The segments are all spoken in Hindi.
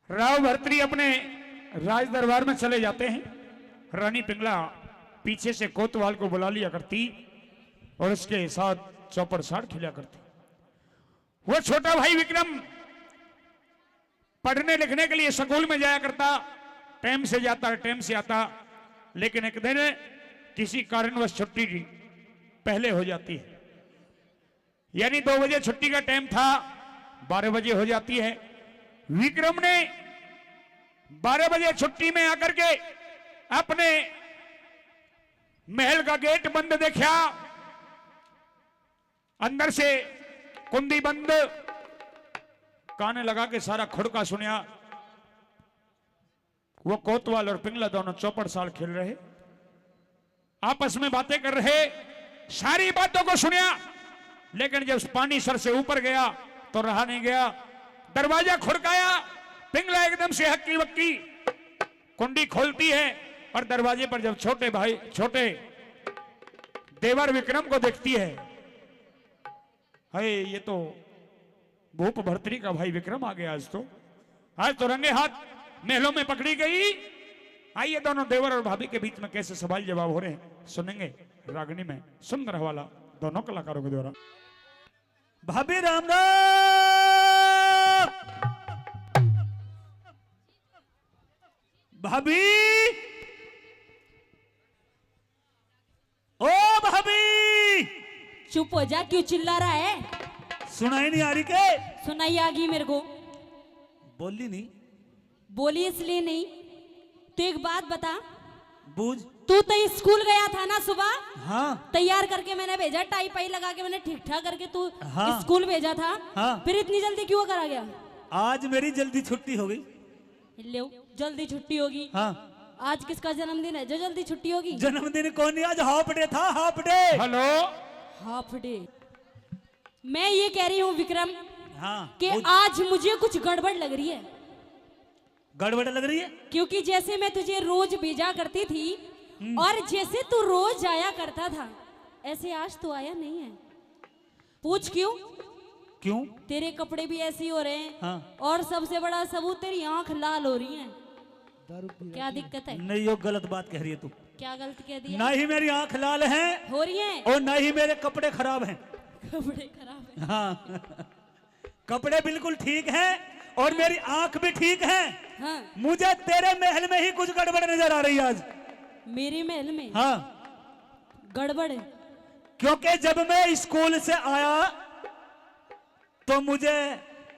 राव भर्तृहरि अपने राज दरबार में चले जाते हैं। रानी पिंगला पीछे से कोतवाल को बुला लिया करती और उसके साथ चौपड़ साड़ खिला करती। वो छोटा भाई विक्रम पढ़ने लिखने के लिए स्कूल में जाया करता, टाइम से जाता टाइम से आता, लेकिन एक दिन किसी कारणवश छुट्टी पहले हो जाती है, यानी 2 बजे छुट्टी का टाइम था, 12 बजे हो जाती है। विक्रम ने 12 बजे छुट्टी में आकर के अपने महल का गेट बंद देखा, अंदर से कुंडी बंद, काने लगा के सारा खुड़का सुनिया। वो कोतवाल और पिंगला दोनों चौपड़ साल खेल रहे, आपस में बातें कर रहे, सारी बातों को सुनिया, लेकिन जब पानी सर से ऊपर गया तो रहा नहीं गया। दरवाजा खुड़काया, पिंगला एकदम से हक्की बक्की कुंडी खोलती है और दरवाजे पर जब छोटे देवर विक्रम को देखती है, ये तो भूप भर्तृहरि का भाई विक्रम आ गया। आज तो रंगे हाथ महलों में पकड़ी गई। आइए दोनों देवर और भाभी के बीच में कैसे सवाल जवाब हो रहे हैं सुनेंगे रागनी में सुंदर हवाला दोनों कलाकारों के द्वारा। भाभी राम राम। भाभी, ओ भाभी, चुप हो जा, क्यों चिल्ला रहा है? सुनाई नहीं आ रही के? सुनाई आ गई मेरे को। बोली नहीं? बोली इसलिए नहीं। तू एक बात बता, बूझ। तू तो स्कूल गया था ना सुबह? हाँ। तैयार करके मैंने भेजा, टाई पाई लगा के मैंने ठीक ठाक करके तू हाँ। स्कूल भेजा था। हाँ। फिर इतनी जल्दी क्यों करा गया? आज मेरी जल्दी छुट्टी हो गई। ले जल्दी छुट्टी होगी? हाँ। आज किसका जन्मदिन है जो जल्दी छुट्टी होगी? जन्मदिन कौन नहीं, आज हाफ डे था, half day. Hello, half day. मैं ये कह रही हूँ विक्रम, हाँ, कि आज मुझे कुछ गड़बड़ लग रही है। गड़बड़ लग रही है? क्योंकि जैसे मैं तुझे रोज भेजा करती थी और जैसे तू रोज आया करता था, ऐसे आज तो आया नहीं है। पूछ क्यों? क्यों? तेरे कपड़े भी ऐसे हो रहे हैं। हाँ। और सबसे बड़ा सबूत, तेरी आंख लाल हो रही है। क्या दिक्कत है? नहीं, यो गलत बात कह रही है तू। क्या गलत कह दिया? ना ही मेरी आंख लाल है हो रही है और ना ही मेरे कपड़े खराब हैं। कपड़े खराब है? हाँ। कपड़े बिल्कुल ठीक हैं और मेरी आंख भी ठीक है। हाँ। मुझे तेरे महल में ही कुछ गड़बड़ नजर आ रही है आज। मेरे महल में? हाँ। गड़बड़ है? क्योंकि जब मैं स्कूल से आया तो मुझे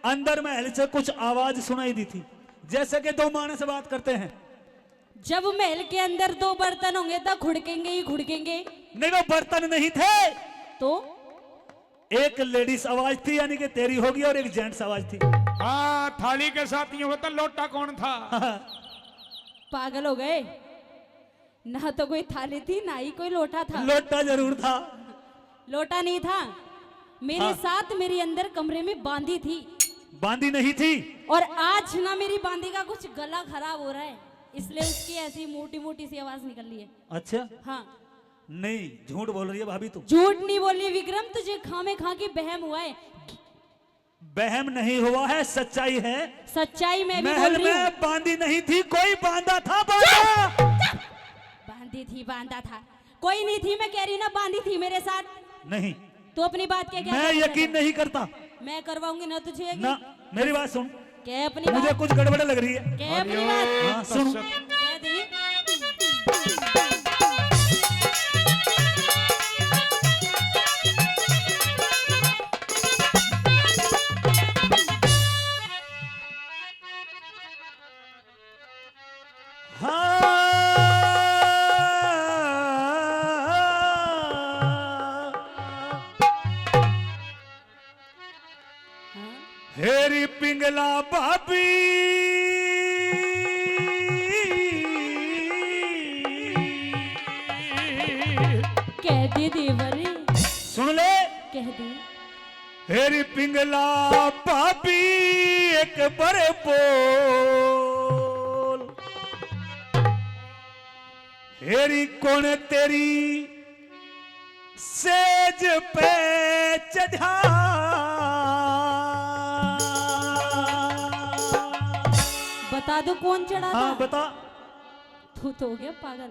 अंदर महल से कुछ आवाज सुनाई दी थी, जैसे कि 2 मानस बात करते हैं। जब महल के अंदर 2 बर्तन होंगे तो खुड़केंगे ही खुड़केंगे। नहीं, वो बर्तन नहीं थे, तो एक लेडीज आवाज थी, यानी कि तेरी होगी, और एक जेंट्स आवाज थी। हाँ, थाली के साथ ये होता, लोटा कौन था? पागल हो गए? ना तो कोई थाली थी ना ही कोई लोटा था। लोटा जरूर था। लोटा नहीं था। मेरे हाँ। साथ मेरी अंदर कमरे में बांदी थी। बांदी नहीं थी? और आज ना मेरी बांदी का कुछ गला खराब हो रहा है, इसलिए उसकी ऐसी मोटी मोटी सी आवाज निकल रही है। अच्छा। हाँ। नहीं, झूठ बोल रही है भाभी तू। झूठ नहीं बोल रही विक्रम, तुझे खामे खा के बहम हुआ है। बहम नहीं हुआ है, सच्चाई है। सच्चाई में भी बोल महल रही हूँ। में बांदी नहीं थी, कोई बांधा था। बांधा बांधी थी, बांधा था, कोई नहीं थी। मैं कह रही ना बांधी थी मेरे साथ। नहीं, तो अपनी बात क्या? मैं यकीन नहीं करता। मैं करवाऊंगी ना तुझे यकीन। ना, मेरी बात सुन। क्या अपनी मुझे बात? कुछ गड़बड़ लग रही है। क्या अपनी बात? हाँ, सुन। कह दी। हेरी पिंगला भाभी, कह दे देवरे। सुन ले। कह दे। हेरी पिंगला भाभी एक बड़े बोल, हेरी कौन तेरी सेज पे चढ़ा। बता दो कौन चढ़ा हाँ था? बता। तू तो हो गया पागल।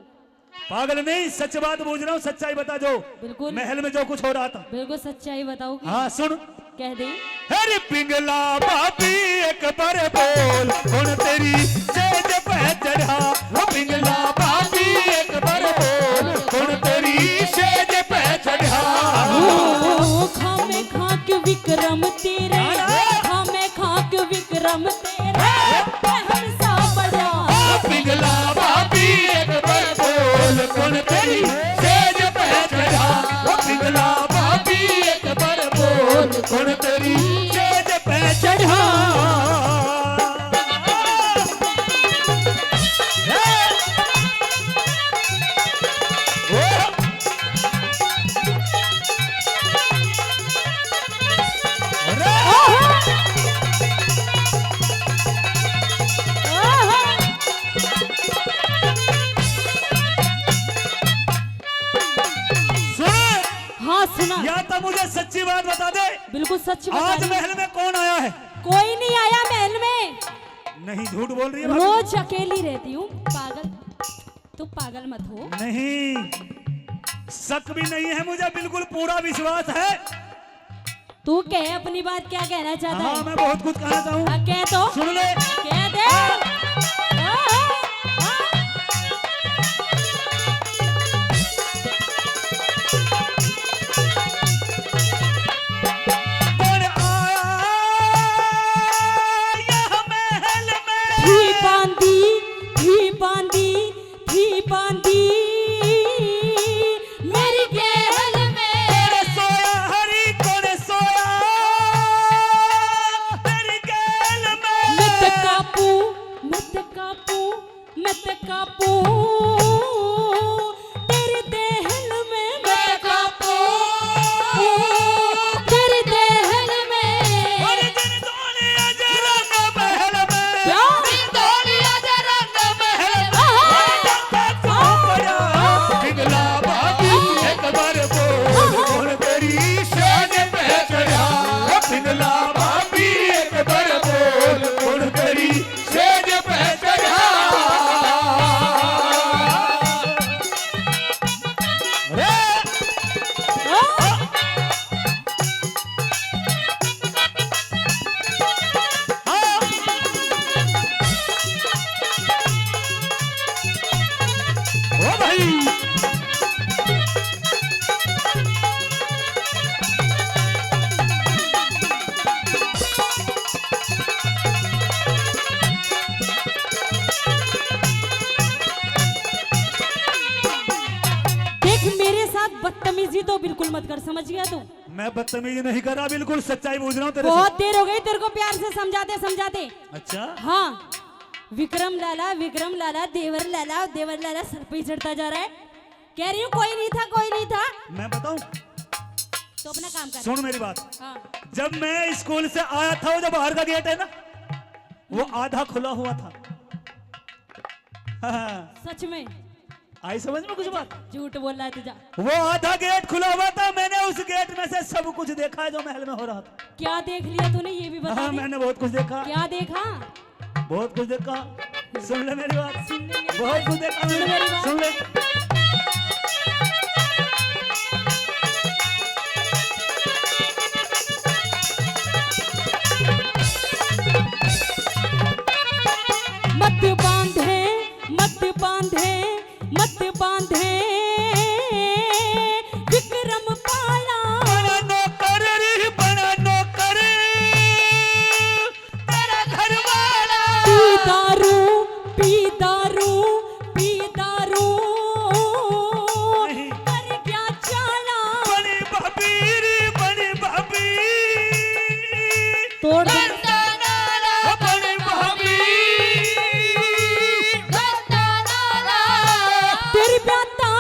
पागल नहीं, सच बात पूछ रहा हूँ, सच्चाई बता जो बिल्कुल। महल में जो कुछ हो रहा था। बिल्कुल सच्चाई बताओगी? हाँ सुन। कह दे। अरे पिंगला बाबी एक बार बोल, कौन तेरी सेज पे चढ़ा। वो पिंगला बाबी एक बार बोल, कौन तेरी सेज पे चढ़ा। खामे खाक विक्रम तेरे, खामे खाक विक्रम तेरे, हमसा बड़ा। पिंगला बाबी एक बार बोल, कौन तेरी सेज पे चढ़ा। वो पिंगला बाबी एक बार बोल, कौन तेरी सेज पे चढ़ा। हाँ सुना। या तो मुझे सच्ची बात बता दे, बिल्कुल सच बता आज रही। महल में कौन आया है? कोई नहीं आया महल में। नहीं झूठ बोल रही है बाबू। रोज अकेली रहती हूँ। पागल, तू पागल मत हो। नहीं, शक भी नहीं है मुझे, बिल्कुल पूरा विश्वास है। तू कह अपनी बात, क्या कहना चाहता हाँ है? मैं बहुत कुछ कहना चाहूँ। हाँ, कह तो। सुन ले। कह दे। हाँ, हाँ। कौन आया महल में? थी बांधी, थी बांधी, थी बांधी मेरी गहल में। कौन सोया हरी, कौन सोया तेरी गैल में? मत कापू, मत कापू, मत कापू तेरे दहल में। मत कापू तेरे दहल में। और जिन दौलिया जरंग महल में। क्या? दौलिया जरंग महल में। पिंगला बाबी एक बार बोल, कौन तेरी सेज पे चढ़ा। पिंगला बाबी एक बार बोल, कौन तेरी सेज पे चढ़ा। ओ भाई देख मेरे साथ बदतमीजी तो बिल्कुल मत कर, समझ गया तू? मैं बदतमीजी नहीं कर रहा, बिल्कुल सच्चाई पूछ रहा हूँ तेरे से। बहुत देर हो गई तेरे को प्यार से समझाते समझाते। अच्छा हाँ, विक्रम लाला, विक्रम लाला, देवर लाला, देवर लाला सर पे ही चढ़ता जा रहा है। कह रही हूँ कोई नहीं था, कोई नहीं था। मैं बताऊं, तो अपना काम कर। सुन मेरी बात। हाँ, जब मैं स्कूल से आया था, वो जो बाहर का गेट है ना, वो आधा खुला हुआ था। हाँ, सच में आई समझ में कुछ बात? झूठ बोल रहा है तुझा। वो आधा गेट खुला हुआ था, मैंने उस गेट में से सब कुछ देखा है जो महल में हो रहा था। क्या देख लिया तूने, ये भी बता हाँ दे। मैंने बहुत कुछ देखा, क्या देखा? बहुत कुछ देखा। सुन ले मेरी बात, सुन ले मेरी बहुत बात। कुछ देखा सुन मेरी बात। सुन ले। मत बांधे, मत बांधे, मत बांधे विक्रम पाला। बड़ा नौकर रे, बड़ा नौकर तेरा घर वाला। पी दारू, पी दारू, पी दारू नहीं। कर क्या चाला। बड़ी भाभी रे, बड़ी भाभी तोड़ दे। बड़ी भाभी तेरी प्याता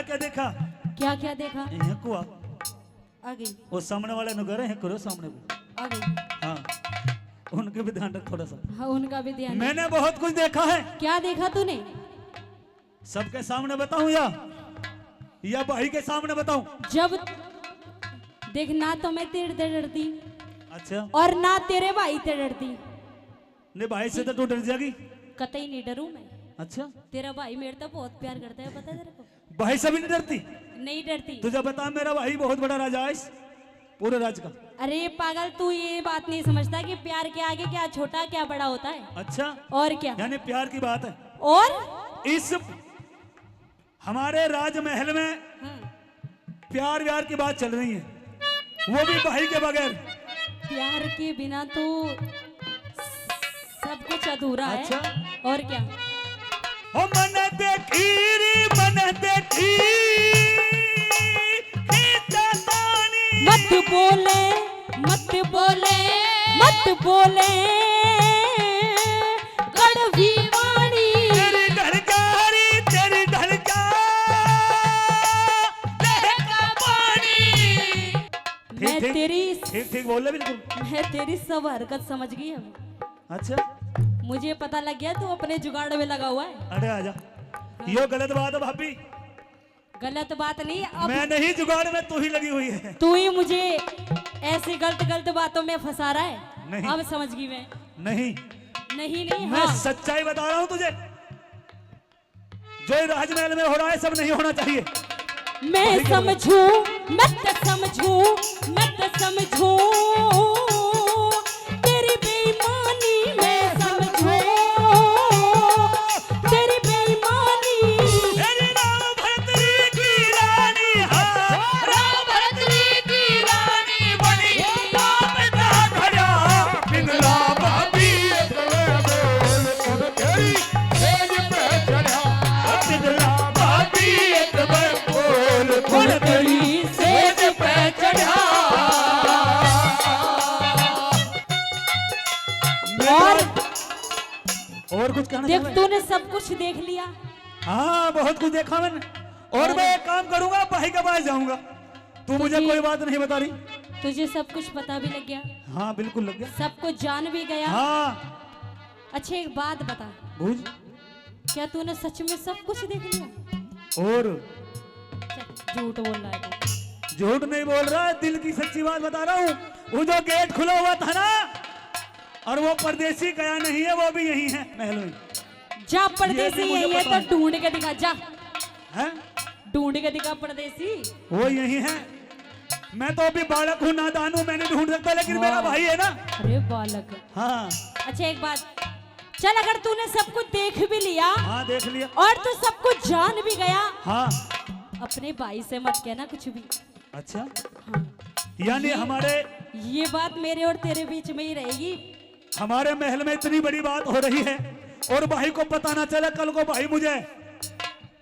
क्या क्या देखा? क्या क्या देखा? यहाँ कुआ आ गई वो सामने वाले नु करे हैं करो सामने को। आ गई। हाँ उनके भी ध्यान रख थोड़ा सा। हाँ उनका भी ध्यान। मैंने बहुत कुछ देखा है। क्या देखा तूने? सबके सामने बताऊं या भाई के सामने बताऊं? जब देख ना तो मैं तेरे से डरती अच्छा और ना तेरे भाई से डरती। नहीं भाई से तो तू डर जाएगी। कतई नहीं डरूं मैं। अच्छा तेरा भाई मेरे तो बहुत प्यार करता है, पता है तेरे को? भाई से भी नहीं डरती? नहीं डरती। तुझे बता मेरा भाई बहुत बड़ा राजा है इस पूरे राज्य का। अरे पागल, तू ये बात नहीं समझता कि प्यार के आगे क्या छोटा क्या बड़ा होता है। अच्छा और क्या? यानी प्यार की बात है। और इस हमारे राजमहल में प्यार व्यार की बात चल रही है, वो भी भाई के बगैर। प्यार के बिना तो सब कुछ अधूरा है। अच्छा। और क्या? ओ मन देखी मत बोले मत बोले मत बोले कड़वी वाणी। तेरी ढलकारी तेरी ढलका लहका पानी। मैं तेरी ठीक बोल रहे बिल्कुल। मैं तेरी सब हरकत समझ गई अब। अच्छा मुझे पता लग गया तू अपने जुगाड़ में लगा हुआ है। अरे आजा, यो गलत बात है भाभी। गलत बात नहीं, अब मैं नहीं, जुगाड़ में तू ही लगी हुई है। तू ही मुझे ऐसी गलत गलत बातों में फंसा रहा है। नहीं। अब समझ गई मैं। नहीं नहीं नहीं मैं हाँ। सच्चाई बता रहा हूं तुझे। जो राजमहल में हो रहा है सब नहीं होना चाहिए। मैं समझू मत समझू मत समझू तेरी बेईमानी। मैं समझू तेरी बेईमानी। तेरी राम भरतरी की रानी, हाँ, राम भरतरी की रानी बनी। बाप का घड़ा पिघला भाभी एक बोल कौन तेरी सेज पे चढ़ा। पिघला भाभी एक बोल कौन तेरी सेज पे चढ़ा। और कुछ कहना देख चाहते हैं? तूने सब कुछ देख लिया। हाँ बहुत कुछ देखा मैंने। और मैं एक काम करूंगा, भाई के पास जाऊंगा। तू मुझे कोई बात नहीं बता रही? तुझे सब कुछ पता भी लग गया, हाँ बिल्कुल लग गया। सब कुछ जान भी गया। हाँ अच्छा एक बात बता, बूझ। क्या तूने सच में सब कुछ देख लिया? और चल, झूठ बोल रहा है तू। झूठ नहीं बोल रहा है, दिल की सच्ची बात बता रहा हूँ। वो जो गेट खुला हुआ था ना, और वो परदेसी गया नहीं है, वो भी यही है महल में। जा परदेसी मुझे यही है पता तो ढूंढ के दिखा। जा है ढूंढ के दिखा परदेसी। वो यही है। मैं तो अभी बालक हूँ, नादान हूँ, मैं नहीं ढूंढ सकता, लेकिन मेरा भाई है ना। अरे बालक। हाँ अच्छा एक बात, चल अगर तूने सब कुछ देख भी लिया हाँ देख लिया। और तू सब कुछ जान भी गया, हाँ अपने भाई से मत कहना कुछ भी। अच्छा, हाँ। यानी हमारे ये बात मेरे और तेरे बीच में ही रहेगी। हमारे महल में इतनी बड़ी बात हो रही है और भाई को पता ना चला, कल को भाई मुझे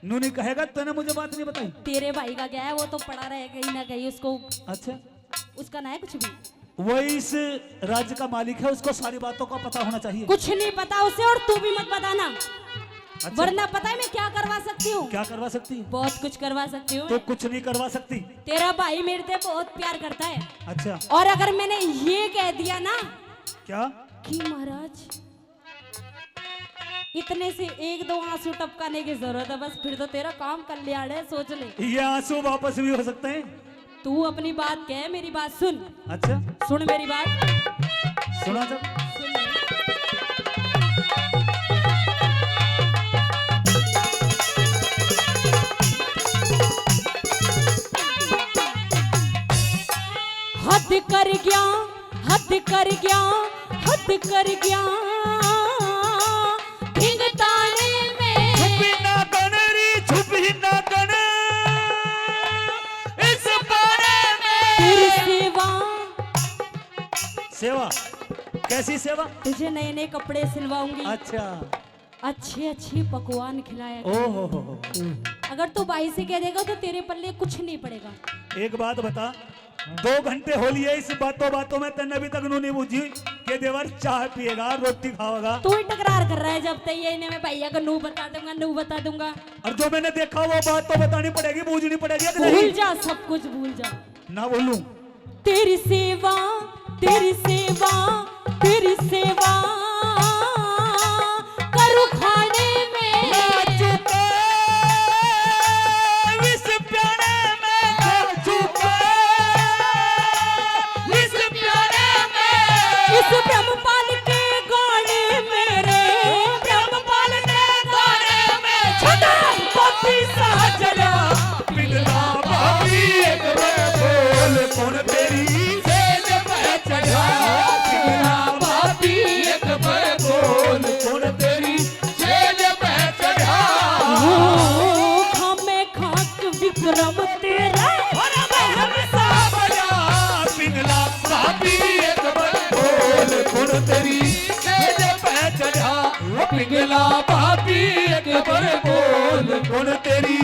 नूनी कहेगा तूने मुझे बात नहीं बताई। तेरे भाई का क्या है, वो तो पड़ा रहे कहीं ना कहीं, उसको अच्छा, उसका ना है कुछ भी। वो इस राज्य का मालिक है, उसको सारी बातों का पता होना चाहिए। कुछ नहीं पता उसे, और तू भी मत बताना। अच्छा, वरना पता है मैं क्या करवा सकती हूँ? क्या करवा सकती है? बहुत कुछ करवा सकती हूँ। तो कुछ नहीं करवा सकती। तेरा भाई मेरे से बहुत प्यार करता है, अच्छा, और अगर मैंने ये कह दिया ना क्या कि महाराज इतने से एक दो आंसू टपकाने की जरूरत है बस, फिर तो तेरा काम कल्याण है, सोच ले। ये आंसू वापस भी हो सकते हैं। तू अपनी बात कह, मेरी बात सुन। अच्छा सुन मेरी बात, सुना जब। सुन मेरी। हद कर गया हद कर गया हद कर गया भिंगताने में। छुपी ना गनरी छुपी ना गन इस बारे तेरी में। सेवा, सेवा कैसी सेवा? तुझे नए नए कपड़े सिलवाऊंगी, अच्छा, अच्छे अच्छे पकवान खिलाया ओ हो। अगर तू भाई से कह देगा तो तेरे पल्ले कुछ नहीं पड़ेगा। एक बात बता, 2 घंटे हो लिए इस बातों में तन्ने अभी तक नू नहीं बुझी के देवर चाय पिएगा रोटी खाएगा। तू ही टकरार कर रहा है जब तक ये इन्हें मैं भैया को नू बता दूंगा। और जो मैंने देखा वो बात तो बतानी पड़ेगी, बूझनी पड़ेगी कि भूल नहीं? जा, सब कुछ भूल जा। ना बोलूं तेरी सेवा तेरी सेवा तेरी सेवा करूं खाने में इस प्यारे में चुका इस प्यारे में इस ब्रह्मपाल के गाने मेरे ब्रह्मपाल के गाने में छटा पपी सा चला पिघला भाभी एक बार बोल कौन तेरी सेज पे चढ़ा। पिघला भाभी एक बार बोल कौन तेरी सेज पे चढ़ा। खामे खाक विक्रम तेरा और मैं हमेशा बजा पिघला भाभी एक बार बोल कौन तेरी सेज पे चढ़ा। पिघला भाभी एक बार बोल कौन तेरी